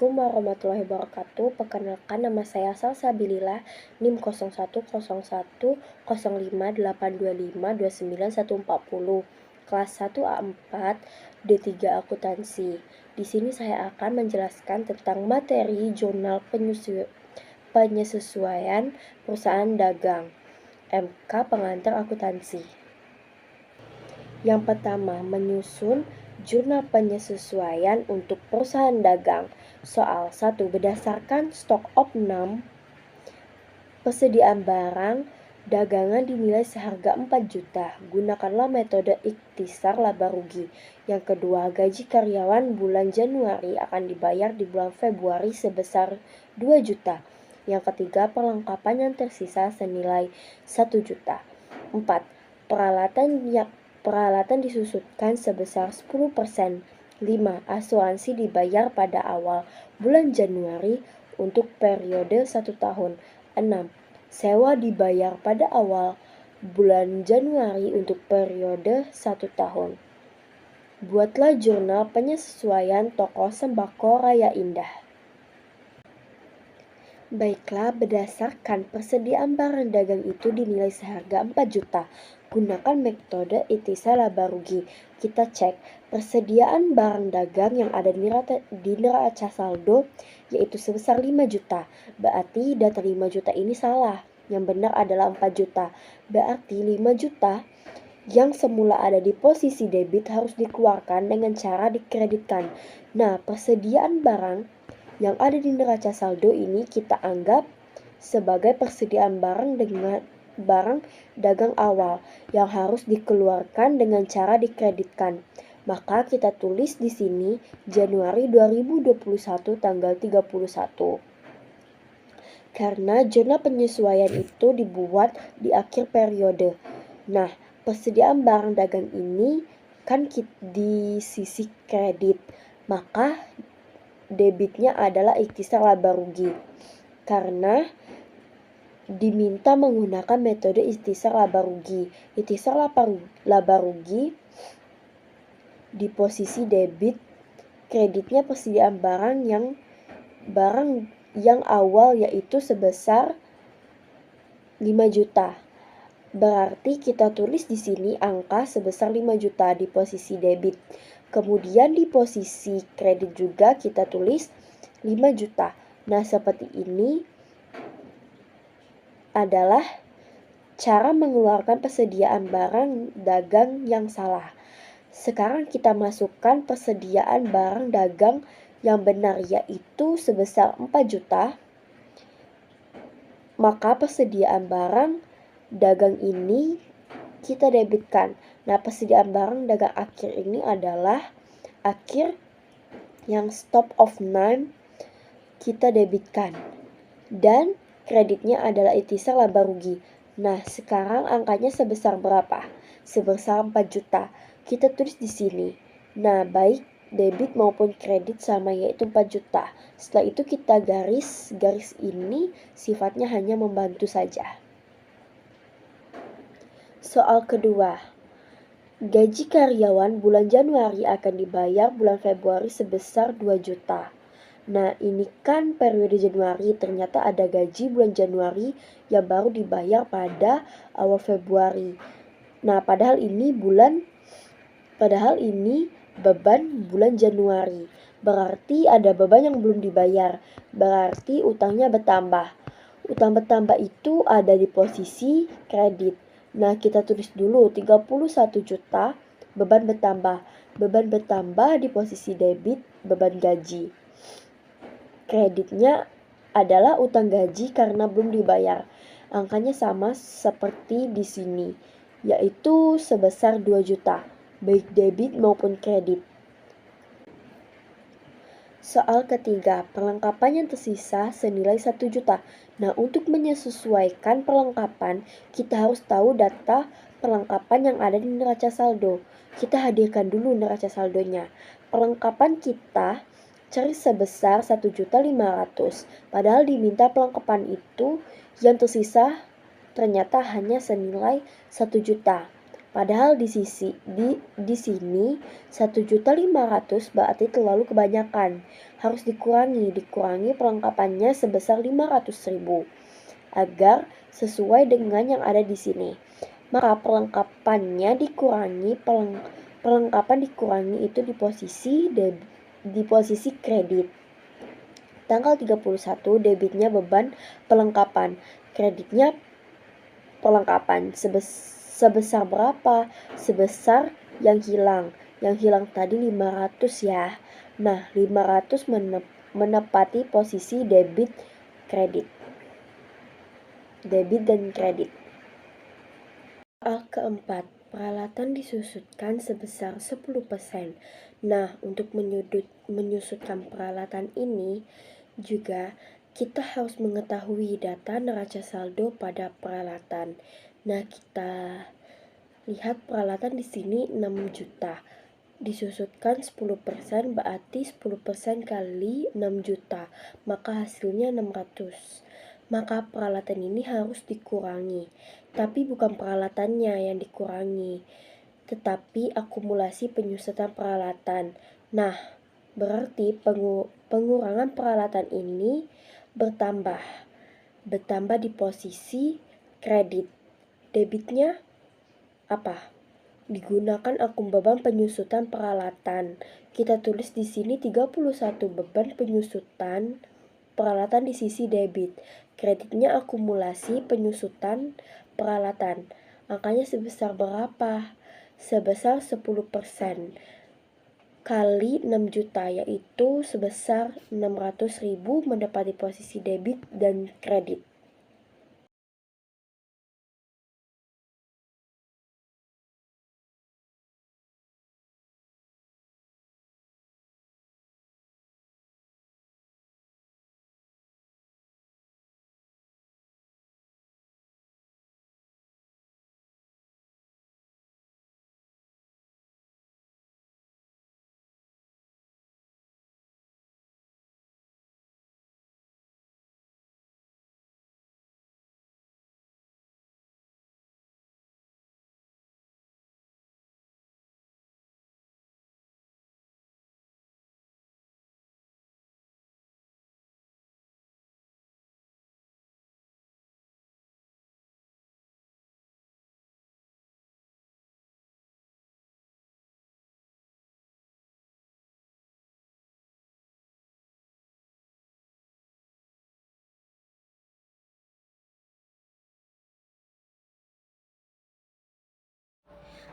Assalamualaikum warahmatullahi wabarakatuh. Perkenalkan, nama saya Salsabilillah, NIM 01010582529140, kelas 1A4, D3 Akuntansi. Di sini saya akan menjelaskan tentang materi jurnal penyesuaian perusahaan dagang, MK pengantar akuntansi. Yang pertama, menyusun jurnal penyesuaian untuk perusahaan dagang. Soal 1. Berdasarkan stok opnam, persediaan barang dagangan dinilai seharga 4 juta. Gunakanlah metode ikhtisar laba rugi. Yang kedua, gaji karyawan bulan Januari akan dibayar di bulan Februari sebesar 2 juta. Yang ketiga, perlengkapan yang tersisa senilai 1 juta. 4. Peralatan disusutkan sebesar 10%. 5. Asuransi dibayar pada awal bulan Januari untuk periode 1 tahun. 6. Sewa dibayar pada awal bulan Januari untuk periode 1 tahun. Buatlah jurnal penyesuaian toko sembako Raya Indah. Baiklah, berdasarkan persediaan barang dagang itu dinilai seharga 4 juta. Gunakan metode ikhtisar laba rugi. Kita cek persediaan barang dagang yang ada di neraca saldo yaitu sebesar 5 juta. Berarti data 5 juta ini salah. Yang benar adalah 4 juta. Berarti 5 juta yang semula ada di posisi debit harus dikeluarkan dengan cara dikreditkan. Nah, persediaan barang yang ada di neraca saldo ini kita anggap sebagai persediaan barang dagang awal yang harus dikeluarkan dengan cara dikreditkan. Maka kita tulis di sini Januari 2021 tanggal 31. Karena jurnal penyesuaian itu dibuat di akhir periode. Nah, persediaan barang dagang ini kan di sisi kredit. Maka debitnya adalah ikhtisar laba rugi karena diminta menggunakan metode ikhtisar laba rugi. Ikhtisar laba rugi di posisi debit, kreditnya persediaan barang yang awal yaitu sebesar 5 juta. Berarti kita tulis di sini angka sebesar 5 juta di posisi debit. Kemudian di posisi kredit juga kita tulis 5 juta. Nah, seperti ini adalah cara mengeluarkan persediaan barang dagang yang salah. Sekarang kita masukkan persediaan barang dagang yang benar yaitu sebesar 4 juta. Maka persediaan barang dagang ini kita debitkan. Nah, persediaan barang dagang akhir ini adalah akhir yang stop of name kita debitkan. Dan kreditnya adalah ikhtisar laba rugi. Nah, sekarang angkanya sebesar berapa? Sebesar 4 juta. Kita tulis di sini. Nah, baik debit maupun kredit sama yaitu 4 juta. Setelah itu kita garis ini sifatnya hanya membantu saja. Soal kedua, gaji karyawan bulan Januari akan dibayar bulan Februari sebesar 2 juta. Nah, ini kan periode Januari, ternyata ada gaji bulan Januari yang baru dibayar pada awal Februari. Nah, padahal ini beban bulan Januari. Berarti ada beban yang belum dibayar. Berarti utangnya bertambah. Utang bertambah itu ada di posisi kredit. Nah, kita tulis dulu 31 juta beban bertambah. Beban bertambah di posisi debit, beban gaji. Kreditnya adalah utang gaji karena belum dibayar. Angkanya sama seperti di sini, yaitu sebesar 2 juta, baik debit maupun kredit. Soal ketiga, perlengkapan yang tersisa senilai 1 juta. Nah, untuk menyesuaikan perlengkapan, kita harus tahu data perlengkapan yang ada di neraca saldo. Kita hadirkan dulu neraca saldonya. Perlengkapan kita cari sebesar 1.500.000. Padahal diminta perlengkapan itu yang tersisa ternyata hanya senilai 1 juta. Padahal di sini 1.500.000 berarti terlalu kebanyakan. Harus dikurangi perlengkapannya sebesar 500.000 agar sesuai dengan yang ada di sini. Maka perlengkapan dikurangi itu di posisi kredit. Tanggal 31 debitnya beban perlengkapan, kreditnya perlengkapan. Sebesar berapa? Sebesar yang hilang. Yang hilang tadi 500 ya. Nah, 500 menepati posisi debit dan kredit. Soal keempat, peralatan disusutkan sebesar 10%. Nah, untuk menyusutkan peralatan ini juga kita harus mengetahui data neraca saldo pada peralatan. Nah, kita lihat peralatan di sini 6 juta. Disusutkan 10% berarti 10% kali 6 juta. Maka hasilnya 600. Maka peralatan ini harus dikurangi. Tapi bukan peralatannya yang dikurangi, tetapi akumulasi penyusutan peralatan. Nah, berarti pengurangan peralatan ini bertambah di posisi kredit. Debitnya apa? Digunakan akum beban penyusutan peralatan. Kita tulis di sini 31 beban penyusutan peralatan di sisi debit. Kreditnya akumulasi penyusutan peralatan. Angkanya sebesar berapa? Sebesar 10% kali 6 juta, yaitu sebesar 600.000 mendapati posisi debit dan kredit.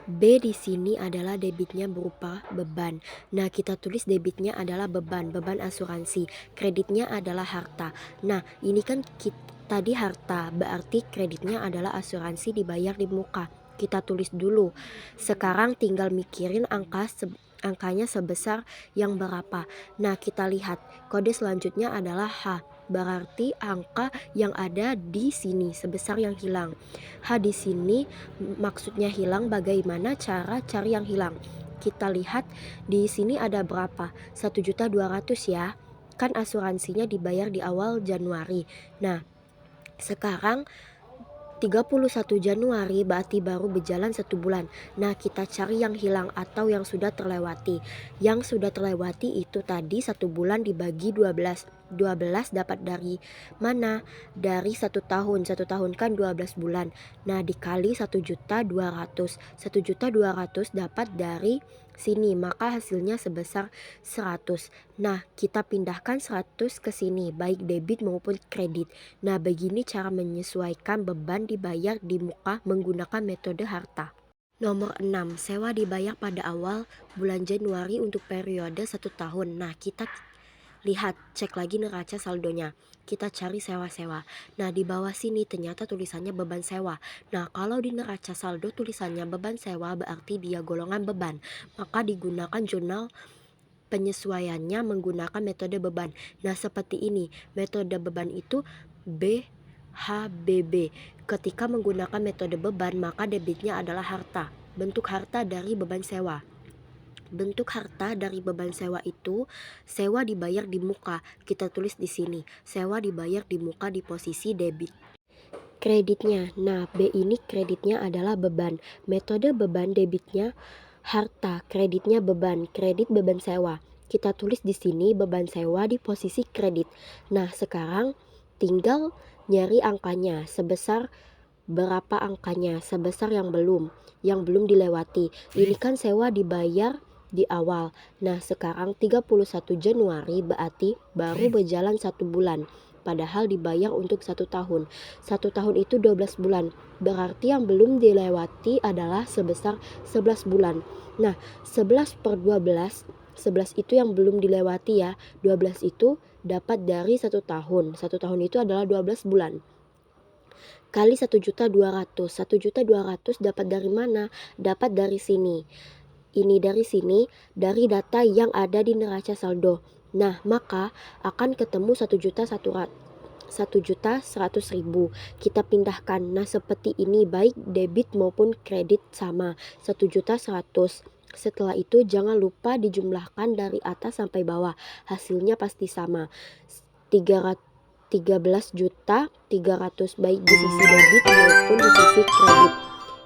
B di sini adalah debitnya berupa beban. Nah, kita tulis debitnya adalah beban asuransi. Kreditnya adalah harta. Nah, ini kan tadi harta, berarti kreditnya adalah asuransi dibayar di muka. Kita tulis dulu. Sekarang tinggal mikirin angkanya sebesar yang berapa. Nah, kita lihat kode selanjutnya adalah H. Berarti angka yang ada di sini sebesar yang hilang. H di sini maksudnya hilang, bagaimana cara cari yang hilang? Kita lihat di sini ada berapa? 1.200.000 ya. Kan asuransinya dibayar di awal Januari. Nah, sekarang 31 Januari berarti baru berjalan 1 bulan. Nah, kita cari yang hilang atau yang sudah terlewati. Yang sudah terlewati itu tadi 1 bulan dibagi 12. 12 dapat dari mana? Dari 1 tahun. 1 tahun kan 12 bulan. Nah, dikali 1.200.000. 1.200.000 dapat dari sini, maka hasilnya sebesar 100. Nah, kita pindahkan 100 ke sini, baik debit maupun kredit. Nah, begini cara menyesuaikan beban dibayar di muka menggunakan metode harta. Nomor 6, sewa dibayar pada awal bulan Januari untuk periode 1 tahun. Nah, kita lihat, cek lagi neraca saldonya. Kita cari sewa-sewa. Nah, di bawah sini ternyata tulisannya beban sewa. Nah, kalau di neraca saldo tulisannya beban sewa berarti dia golongan beban. Maka digunakan jurnal penyesuaiannya menggunakan metode beban. Nah, seperti ini. Metode beban itu BHBB. Ketika menggunakan metode beban, maka debitnya adalah harta. Bentuk harta dari beban sewa. Bentuk harta dari beban sewa itu, sewa dibayar di muka. Kita tulis di sini, sewa dibayar di muka di posisi debit. kreditnya. Nah, B ini kreditnya adalah beban. Metode beban debitnya harta, kreditnya beban, kredit beban sewa. Kita tulis di sini beban sewa di posisi kredit. Nah, sekarang tinggal nyari angkanya sebesar berapa angkanya, sebesar yang belum dilewati. Ini kan sewa dibayar di awal. Nah, sekarang 31 Januari berarti baru berjalan 1 bulan. Padahal dibayar untuk 1 tahun. 1 tahun itu 12 bulan. Berarti yang belum dilewati adalah sebesar 11 bulan. Nah, 11 per 12, 11 itu yang belum dilewati ya. 12 itu dapat dari 1 tahun. 1 tahun itu adalah 12 bulan. Kali 1.200.000. 1.200.000 dapat dari mana? Dapat dari sini. Ini dari sini, dari data yang ada di neraca saldo. Nah, maka akan ketemu 1.100.000. Kita pindahkan. Nah, seperti ini baik debit maupun kredit sama. 1.100.000. Setelah itu jangan lupa dijumlahkan dari atas sampai bawah. Hasilnya pasti sama. 13.300.000 baik di sisi debit maupun di sisi kredit.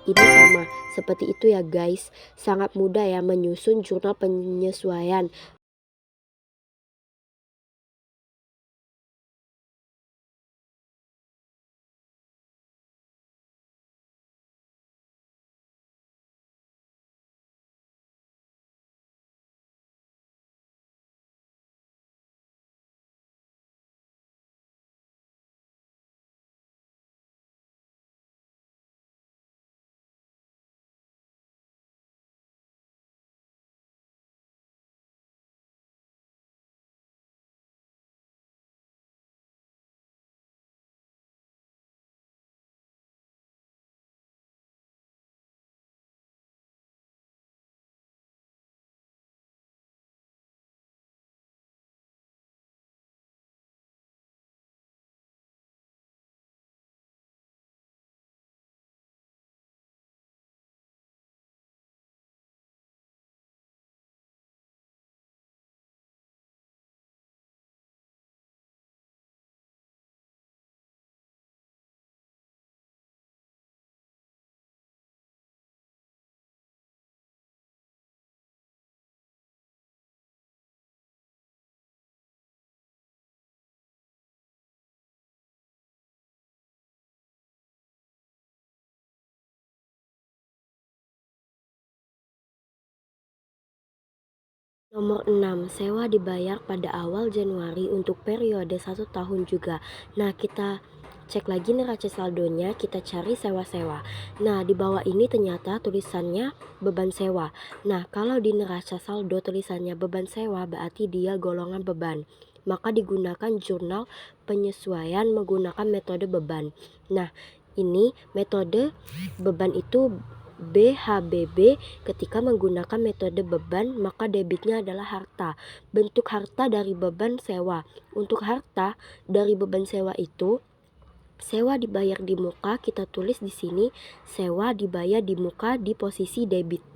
Ini sama. Seperti itu ya guys. Sangat mudah ya menyusun jurnal penyesuaian. Nomor 6, sewa dibayar pada awal Januari untuk periode 1 tahun juga. Nah, kita cek lagi neraca saldonya, kita cari sewa-sewa. Nah, di bawah ini ternyata tulisannya beban sewa. Nah, kalau di neraca saldo tulisannya beban sewa berarti dia golongan beban. Maka digunakan jurnal penyesuaian menggunakan metode beban. Nah, ini metode beban itu BHBB. Ketika menggunakan metode beban, maka debitnya adalah harta. Bentuk harta dari beban sewa. Untuk harta dari beban sewa itu, sewa dibayar di muka, kita tulis di sini sewa dibayar di muka di posisi debit.